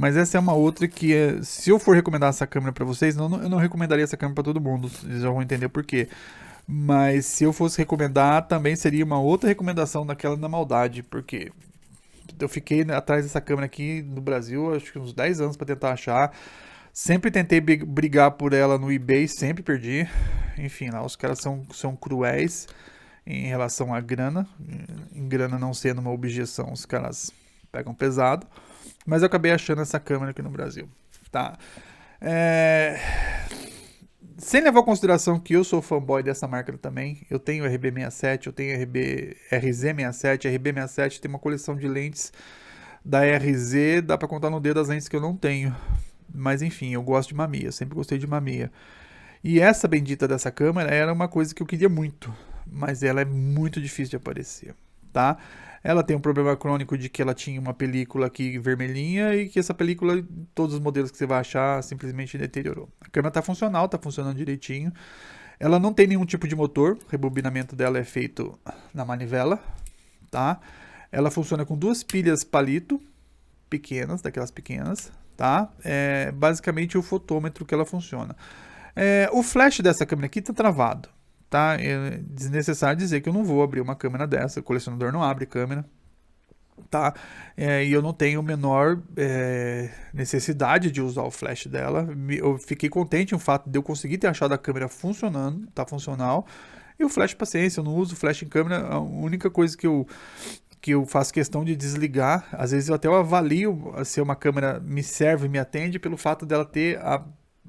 Mas essa é uma outra que, se eu for recomendar essa câmera para vocês, eu não recomendaria essa câmera para todo mundo, vocês já vão entender por quê. Mas se eu fosse recomendar, também seria uma outra recomendação daquela na maldade, porque eu fiquei atrás dessa câmera aqui no Brasil, acho que uns 10 anos para tentar achar. Sempre tentei brigar por ela no eBay, sempre perdi. Enfim, lá os caras são cruéis em relação à grana. Em grana não sendo uma objeção, os caras pegam pesado. Mas eu acabei achando essa câmera aqui no Brasil. Tá? Sem levar em consideração que eu sou fanboy dessa marca também. Eu tenho RB67, eu tenho RZ67. RB67 tem uma coleção de lentes da RZ. Dá pra contar no dedo as lentes que eu não tenho. Mas enfim, eu gosto de Mamiya, sempre gostei de Mamiya. E essa bendita dessa câmera era uma coisa que eu queria muito, mas ela é muito difícil de aparecer, tá? Ela tem um problema crônico de que ela tinha uma película aqui vermelhinha e que essa película, todos os modelos que você vai achar, simplesmente deteriorou. A câmera tá funcional, tá funcionando direitinho. Ela não tem nenhum tipo de motor, o rebobinamento dela é feito na manivela, tá? Ela funciona com duas pilhas palito, pequenas, daquelas pequenas, tá? É basicamente o fotômetro que ela funciona. O flash dessa câmera aqui tá travado, tá? É desnecessário dizer que eu não vou abrir uma câmera dessa, o colecionador não abre câmera, tá? E eu não tenho a menor necessidade de usar o flash dela. Eu fiquei contente com o fato de eu conseguir ter achado a câmera funcionando, tá funcional. E o flash, paciência, eu não uso flash em câmera, a única coisa que eu faço questão de desligar. Às vezes eu até avalio se uma câmera me serve, me atende, pelo fato dela ter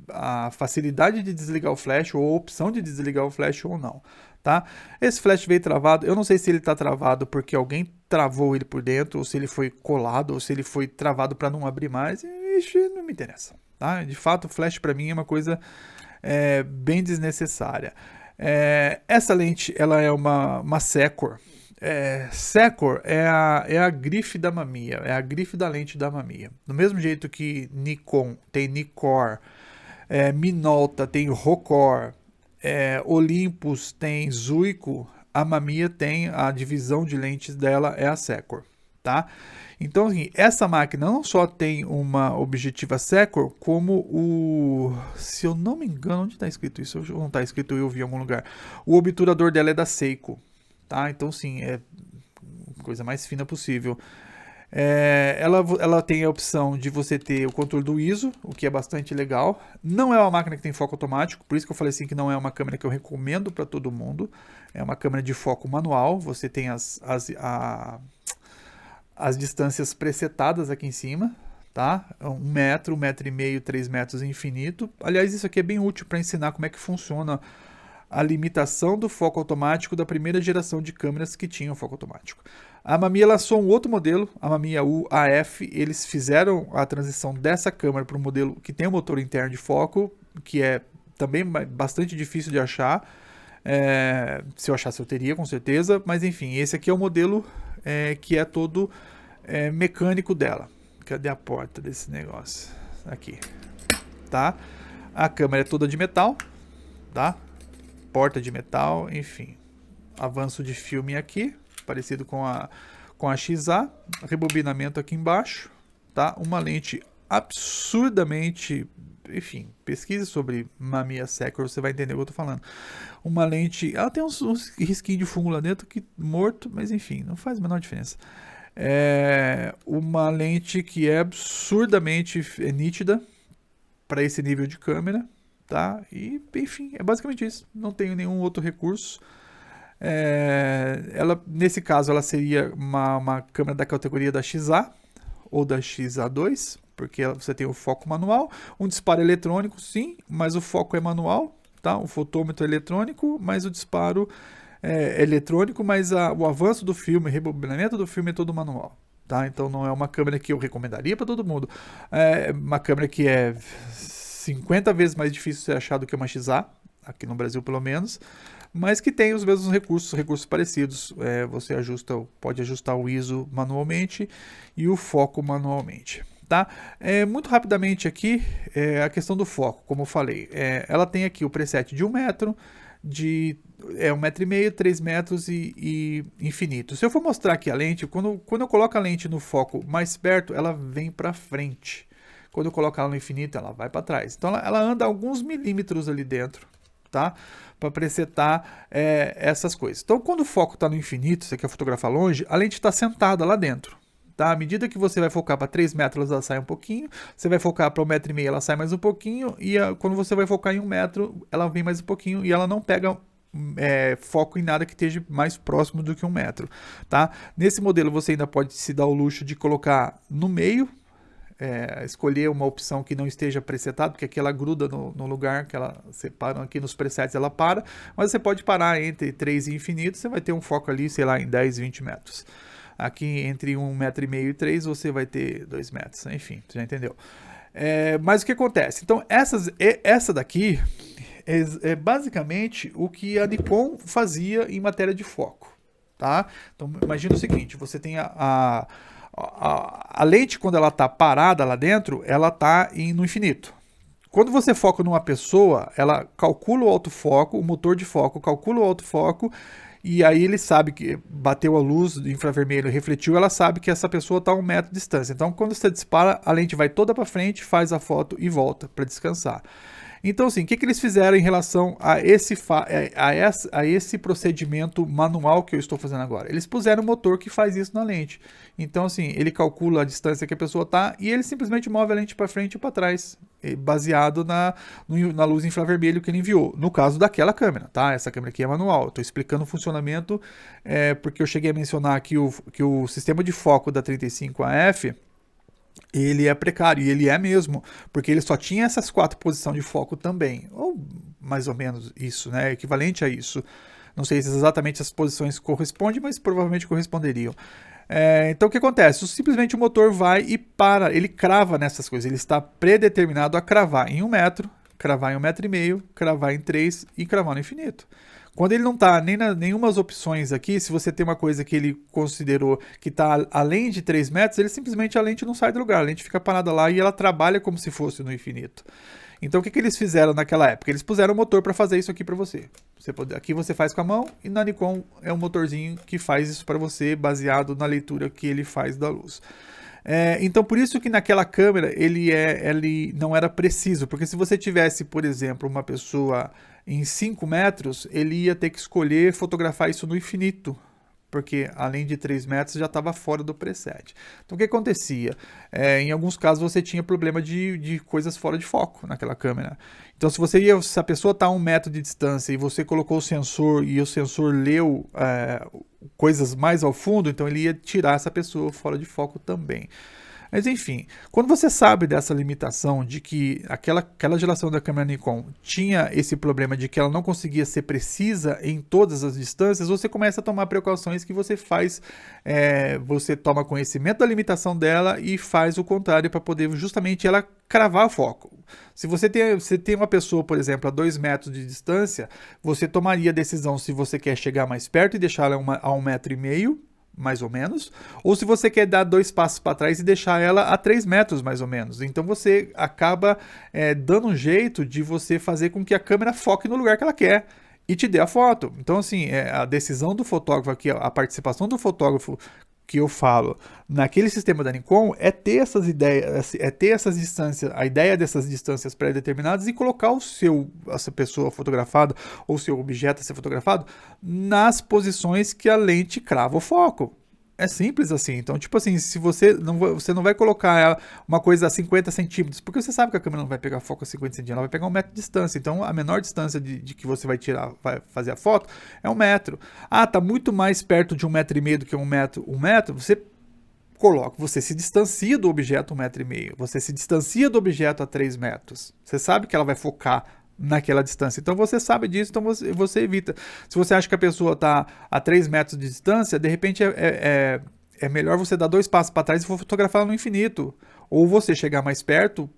a facilidade de desligar o flash ou a opção de desligar o flash ou não, tá? Esse flash veio travado, eu não sei se ele está travado porque alguém travou ele por dentro, ou se ele foi colado, ou se ele foi travado para não abrir mais, ixi, não me interessa, tá? De fato, o flash para mim é uma coisa bem desnecessária. Essa lente, ela é uma Secor. Secor é a grife da Mamiya, é a grife da lente da Mamiya. Do mesmo jeito que Nikon tem Nikkor, Minolta tem Rokor, Olympus tem Zuiko, a Mamiya tem a divisão de lentes dela, é a Secor, tá? Então, assim, essa máquina não só tem uma objetiva Secor, como se eu não me engano, onde está escrito isso? Não está escrito, eu vi em algum lugar. O obturador dela é da Seiko, tá? Então, sim, é a coisa mais fina possível. Ela tem a opção de você ter o controle do ISO, o que é bastante legal. Não é uma máquina que tem foco automático, por isso que eu falei assim que não é uma câmera que eu recomendo para todo mundo. É uma câmera de foco manual, você tem as distâncias presetadas aqui em cima, tá? 1 metro, 1,5 m, 3 metros infinito. Aliás, isso aqui é bem útil para ensinar como é que funciona a limitação do foco automático da primeira geração de câmeras que tinham foco automático. A Mamiya lançou um outro modelo, a Mamiya U-AF. Eles fizeram a transição dessa câmera para um modelo que tem um motor interno de foco, que é também bastante difícil de achar. Se eu achasse eu teria, com certeza. Mas enfim, esse aqui é o modelo que é todo mecânico dela. Cadê a porta desse negócio? Aqui, tá? A câmera é toda de metal, tá? Porta de metal, enfim. Avanço de filme aqui, parecido com a XA. Rebobinamento aqui embaixo, tá? Uma lente absurdamente... Enfim, pesquise sobre Mamiya Secor, você vai entender o que eu tô falando. Uma lente... Ela tem uns risquinhos de fungo lá dentro, que morto, mas enfim, não faz a menor diferença. Uma lente que é absurdamente nítida para esse nível de câmera, tá? E enfim, é basicamente isso. Não tenho nenhum outro recurso. Nesse caso, ela seria uma câmera da categoria da XA ou da XA2, porque você tem o foco manual, um disparo eletrônico, sim, mas o foco é manual, tá? O fotômetro é eletrônico, mas o disparo é eletrônico, mas o avanço do filme, o rebobinamento do filme é todo manual, tá? Então não é uma câmera que eu recomendaria para todo mundo. É uma câmera que é 50 vezes mais difícil de ser achar do que uma XA, aqui no Brasil pelo menos, mas que tem os mesmos recursos parecidos. Você pode ajustar o ISO manualmente e o foco manualmente, tá? Muito rapidamente aqui, a questão do foco, como eu falei, ela tem aqui o preset de 1 metro, de 1,5 m, 3 metros e infinito. Se eu for mostrar aqui a lente, quando eu coloco a lente no foco mais perto, ela vem para frente. Quando eu colocar ela no infinito, ela vai para trás. Então ela anda alguns milímetros ali dentro, tá? Para presetar essas coisas. Então quando o foco está no infinito, você quer fotografar longe, a lente está sentada lá dentro. Tá? À medida que você vai focar para 3 metros, ela sai um pouquinho. Você vai focar para 1,5 m, ela sai mais um pouquinho. E quando você vai focar em 1 metro, ela vem mais um pouquinho. E ela não pega foco em nada que esteja mais próximo do que 1 metro. Tá? Nesse modelo, você ainda pode se dar o luxo de colocar no meio. Escolher uma opção que não esteja presetada, porque aqui ela gruda no lugar que ela separa. Aqui nos presets ela para. Mas você pode parar entre 3 e infinito. Você vai ter um foco ali, sei lá, em 10, 20 metros. Aqui entre 1,5 m e 3 você vai ter 2 metros, enfim, você já entendeu. Mas o que acontece? Então essa daqui é basicamente o que a Nikon fazia em matéria de foco, tá? Então imagina o seguinte, você tem a lente quando ela está parada lá dentro, ela está no infinito. Quando você foca numa pessoa, ela calcula o autofoco, o motor de foco calcula o autofoco, e aí ele sabe que bateu a luz do infravermelho, refletiu, ela sabe que essa pessoa está a 1 metro de distância. Então, quando você dispara, a lente vai toda para frente, faz a foto e volta para descansar. Então, assim, o que eles fizeram em relação a esse procedimento manual que eu estou fazendo agora? Eles puseram um motor que faz isso na lente. Então, assim, ele calcula a distância que a pessoa está e ele simplesmente move a lente para frente e para trás, baseado na luz infravermelho que ele enviou. No caso daquela câmera, tá? Essa câmera aqui é manual. Estou explicando o funcionamento porque eu cheguei a mencionar aqui que o sistema de foco da 35AF ele é precário, e ele é mesmo, porque ele só tinha essas 4 posições de foco também, ou mais ou menos isso, né, equivalente a isso. Não sei se exatamente as posições correspondem, mas provavelmente corresponderiam. Então o que acontece? Simplesmente o motor vai e para, ele crava nessas coisas, ele está predeterminado a cravar em 1 metro, cravar em 1,5 m, cravar em 3 e cravar no infinito. Quando ele não está nem nenhumas opções aqui, se você tem uma coisa que ele considerou que está além de 3 metros, ele simplesmente a lente não sai do lugar, a lente fica parada lá e ela trabalha como se fosse no infinito. Então o que eles fizeram naquela época? Eles puseram um motor para fazer isso aqui para você. Aqui você faz com a mão e na Nikon é um motorzinho que faz isso para você baseado na leitura que ele faz da luz. Então por isso que naquela câmera ele não era preciso, porque se você tivesse, por exemplo, uma pessoa em 5 metros, ele ia ter que escolher fotografar isso no infinito, porque além de 3 metros já estava fora do preset. Então o que acontecia? Em alguns casos você tinha problema de coisas fora de foco naquela câmera. Então se a pessoa está a 1 metro de distância e você colocou o sensor e o sensor leu coisas mais ao fundo, então ele ia tirar essa pessoa fora de foco também. Mas enfim, quando você sabe dessa limitação de que aquela geração da câmera Nikon tinha esse problema de que ela não conseguia ser precisa em todas as distâncias, você começa a tomar precauções que você faz, você toma conhecimento da limitação dela e faz o contrário para poder justamente ela cravar o foco. Se você tem uma pessoa, por exemplo, a 2 metros de distância, você tomaria a decisão se você quer chegar mais perto e deixar ela a 1,5 m, mais ou menos, ou se você quer dar 2 passos para trás e deixar ela a 3 metros, mais ou menos. Então você acaba dando um jeito de você fazer com que a câmera foque no lugar que ela quer e te dê a foto. Então, assim, a decisão do fotógrafo aqui, a participação do fotógrafo que eu falo naquele sistema da Nikon é ter essas ideias, ter essas distâncias, a ideia dessas distâncias pré-determinadas e colocar essa pessoa fotografada ou seu objeto a ser fotografado nas posições que a lente crava o foco. É simples assim. Então, tipo assim, se você não vai colocar uma coisa a 50 centímetros, porque você sabe que a câmera não vai pegar foco a 50 centímetros, ela vai pegar 1 metro de distância. Então, a menor distância de que você vai fazer a foto é 1 metro. Ah, tá muito mais perto de 1,5 m do que 1 metro, você se distancia do objeto 1,5 m. Você se distancia do objeto a 3 metros. Você sabe que ela vai focar naquela distância. Então você sabe disso, então você evita. Se você acha que a pessoa está a 3 metros de distância, de repente é melhor você dar 2 passos para trás e fotografar no infinito. Ou você chegar mais perto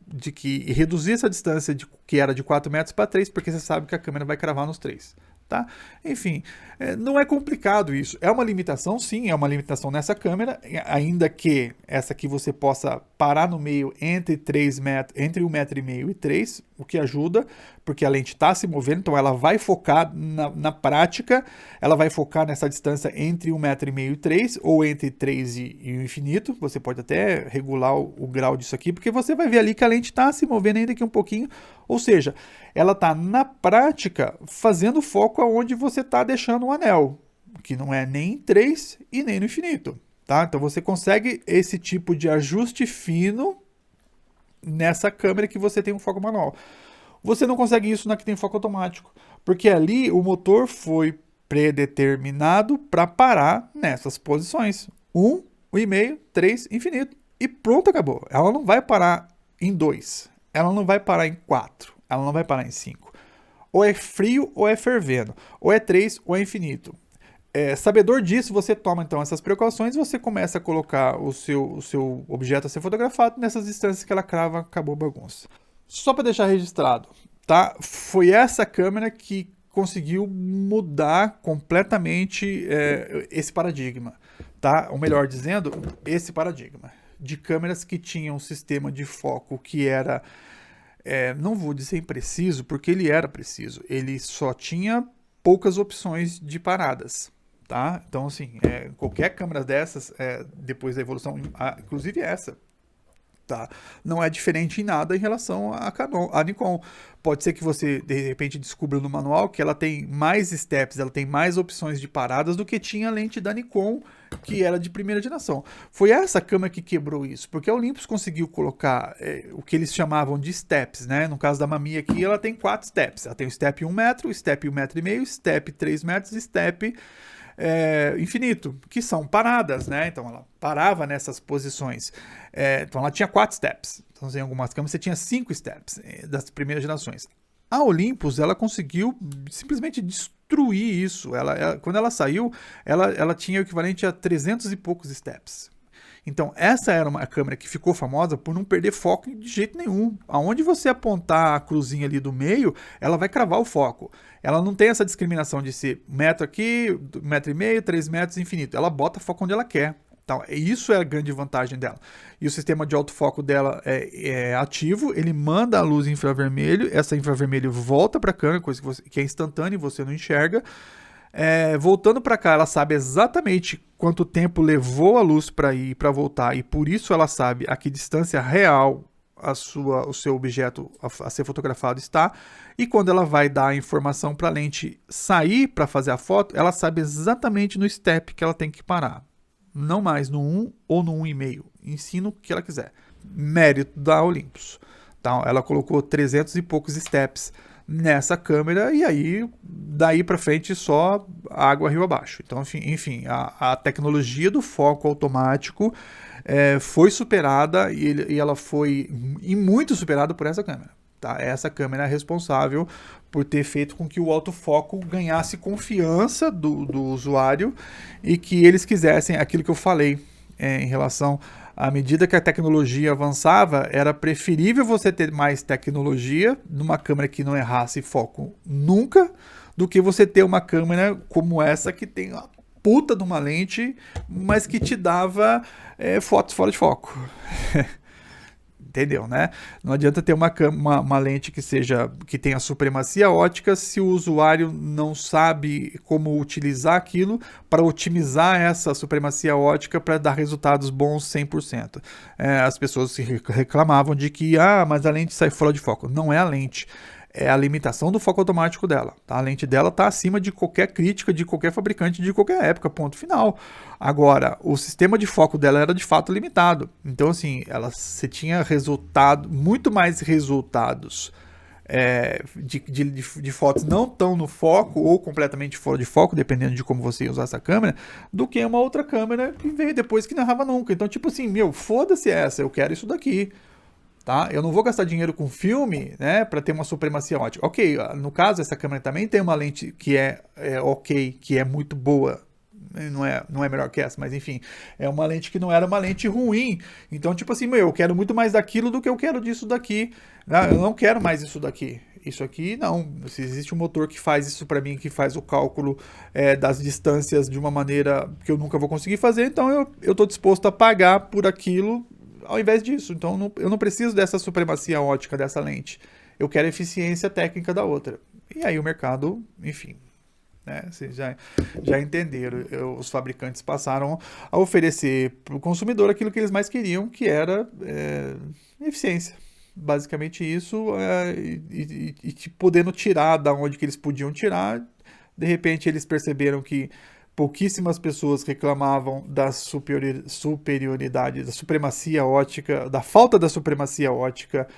e reduzir essa distância que era de 4 metros para 3, porque você sabe que a câmera vai cravar nos 3. Tá? Enfim, não é complicado isso. É uma limitação, sim, é uma limitação nessa câmera, ainda que essa aqui você possa parar no meio entre 3 metros, entre 1,5 m e 3, o que ajuda, porque a lente está se movendo, então ela vai focar na prática, ela vai focar nessa distância entre 1,5 m e 3, ou entre 3 e o infinito. Você pode até regular o grau disso aqui, porque você vai ver ali que a lente está se movendo ainda aqui um pouquinho, ou seja, ela está na prática fazendo foco aonde você está deixando o anel, que não é nem em 3 e nem no infinito. Tá? Então você consegue esse tipo de ajuste fino nessa câmera que você tem um foco manual. Você não consegue isso na que tem foco automático, porque ali o motor foi predeterminado para parar nessas posições. 1, 1,5, 3, infinito. E pronto, acabou. Ela não vai parar em 2, ela não vai parar em 4, ela não vai parar em 5. Ou é frio ou é fervendo, ou é 3 ou é infinito. Sabedor disso, você toma então essas precauções e você começa a colocar o seu objeto a ser fotografado nessas distâncias que ela crava, acabou a bagunça. Só para deixar registrado, tá? Foi essa câmera que conseguiu mudar completamente esse paradigma, tá? Ou melhor dizendo, esse paradigma de câmeras que tinham um sistema de foco que era, não vou dizer impreciso, porque ele era preciso, ele só tinha poucas opções de paradas. Tá? Então, assim, qualquer câmera dessas, depois da evolução, inclusive essa, tá? Não é diferente em nada em relação à Nikon. Pode ser que você, de repente, descubra no manual que ela tem mais steps, ela tem mais opções de paradas do que tinha a lente da Nikon, que era de primeira geração. Foi essa câmera que quebrou isso, porque a Olympus conseguiu colocar o que eles chamavam de steps, né? No caso da Mamiya aqui, ela tem 4 steps. Ela tem o step 1 metro, o step 1,5 m, step 3 metros e step infinito, que são paradas, né? Então ela parava nessas posições. Então ela tinha 4 steps. Então em algumas câmeras você tinha 5 steps das primeiras gerações. A Olympus, ela conseguiu simplesmente destruir isso. Quando ela saiu, ela tinha o equivalente a 300 e poucos steps. Então, essa era uma câmera que ficou famosa por não perder foco de jeito nenhum. Aonde você apontar a cruzinha ali do meio, ela vai cravar o foco. Ela não tem essa discriminação de ser metro aqui, 1,5 m, 3 metros, infinito. Ela bota foco onde ela quer. Então, isso é a grande vantagem dela. E o sistema de autofoco dela é ativo, ele manda a luz infravermelho, essa infravermelho volta para a câmera, coisa que é instantânea e você não enxerga. Voltando para cá, ela sabe exatamente quanto tempo levou a luz para ir e para voltar, e por isso ela sabe a que distância real o seu objeto a ser fotografado está, e quando ela vai dar a informação para a lente sair para fazer a foto, ela sabe exatamente no step que ela tem que parar, não mais no 1 ou no 1,5, ensina o que ela quiser. Mérito da Olympus. Então, ela colocou 300 e poucos steps nessa câmera, e aí daí para frente só água rio abaixo. Então, enfim, a tecnologia do foco automático foi superada e ela foi muito superada por essa câmera. Tá? Essa câmera é responsável por ter feito com que o autofoco ganhasse confiança do usuário e que eles quisessem aquilo que eu falei em relação à medida que a tecnologia avançava, era preferível você ter mais tecnologia numa câmera que não errasse foco nunca, do que você ter uma câmera como essa que tem uma puta de uma lente, mas que te dava fotos fora de foco. Entendeu, né? Não adianta ter uma lente que tenha supremacia ótica se o usuário não sabe como utilizar aquilo para otimizar essa supremacia ótica para dar resultados bons 100%. As pessoas reclamavam de que, mas a lente sai fora de foco. Não é a lente. É a limitação do foco automático dela. Tá? A lente dela está acima de qualquer crítica de qualquer fabricante de qualquer época, ponto final. Agora, o sistema de foco dela era de fato limitado. Então, assim, você tinha muito mais resultados de fotos não tão no foco ou completamente fora de foco, dependendo de como você usar essa câmera, do que uma outra câmera que veio depois que não errava nunca. Então, tipo assim, foda-se essa, eu quero isso daqui. Tá? Eu não vou gastar dinheiro com filme, né, para ter uma supremacia ótica. Ok, no caso, essa câmera também tem uma lente que é ok, que é muito boa. Não é melhor que essa, mas enfim, é uma lente que não era uma lente ruim. Então, tipo assim, eu quero muito mais daquilo do que eu quero disso daqui. Eu não quero mais isso daqui. Isso aqui, não. Se existe um motor que faz isso para mim, que faz o cálculo das distâncias de uma maneira que eu nunca vou conseguir fazer, então eu estou disposto a pagar por aquilo ao invés disso. Então eu não preciso dessa supremacia ótica dessa lente. Eu quero a eficiência técnica da outra. E aí o mercado, enfim, né, vocês já entenderam. Os fabricantes passaram a oferecer para o consumidor aquilo que eles mais queriam, que era eficiência. Basicamente isso, e podendo tirar da onde que eles podiam tirar. De repente eles perceberam que pouquíssimas pessoas reclamavam da superioridade, da supremacia ótica, da falta da supremacia ótica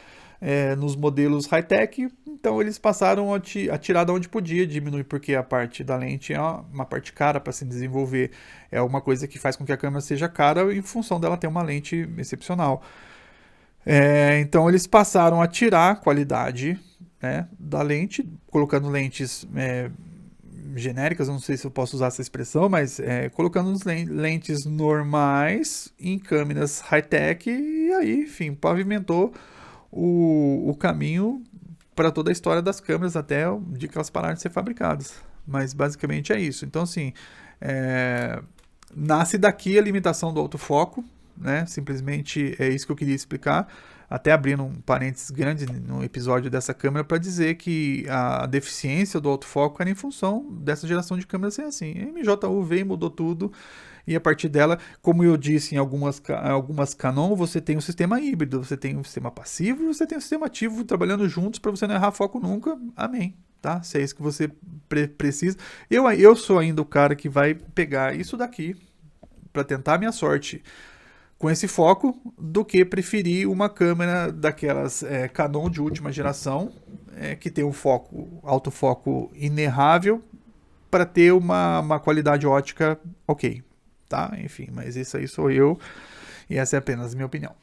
nos modelos high-tech. Então eles passaram a tirar da onde podia, diminuir, porque a parte da lente é uma parte cara para se desenvolver, é uma coisa que faz com que a câmera seja cara em função dela ter uma lente excepcional. Então eles passaram a tirar a qualidade, né, da lente, colocando lentes genéricas, não sei se eu posso usar essa expressão, mas colocando lentes normais em câmeras high-tech, e aí, enfim, pavimentou o caminho para toda a história das câmeras, até o dia que elas pararam de ser fabricadas. Mas basicamente é isso. Então, assim, nasce daqui a limitação do autofoco, né? Simplesmente é isso que eu queria explicar. Até abrindo um parênteses grande no episódio dessa câmera para dizer que a deficiência do autofoco era em função dessa geração de câmeras ser assim. A MJU veio e mudou tudo, e a partir dela, como eu disse em algumas Canon, você tem um sistema híbrido, você tem um sistema passivo e você tem um sistema ativo trabalhando juntos para você não errar foco nunca. Amém. Tá? Se é isso que você precisa. Eu sou ainda o cara que vai pegar isso daqui para tentar a minha sorte com esse foco, do que preferir uma câmera daquelas Canon de última geração, que tem um autofoco inerrável, para ter uma qualidade ótica ok, tá? Enfim, mas isso aí sou eu, e essa é apenas a minha opinião.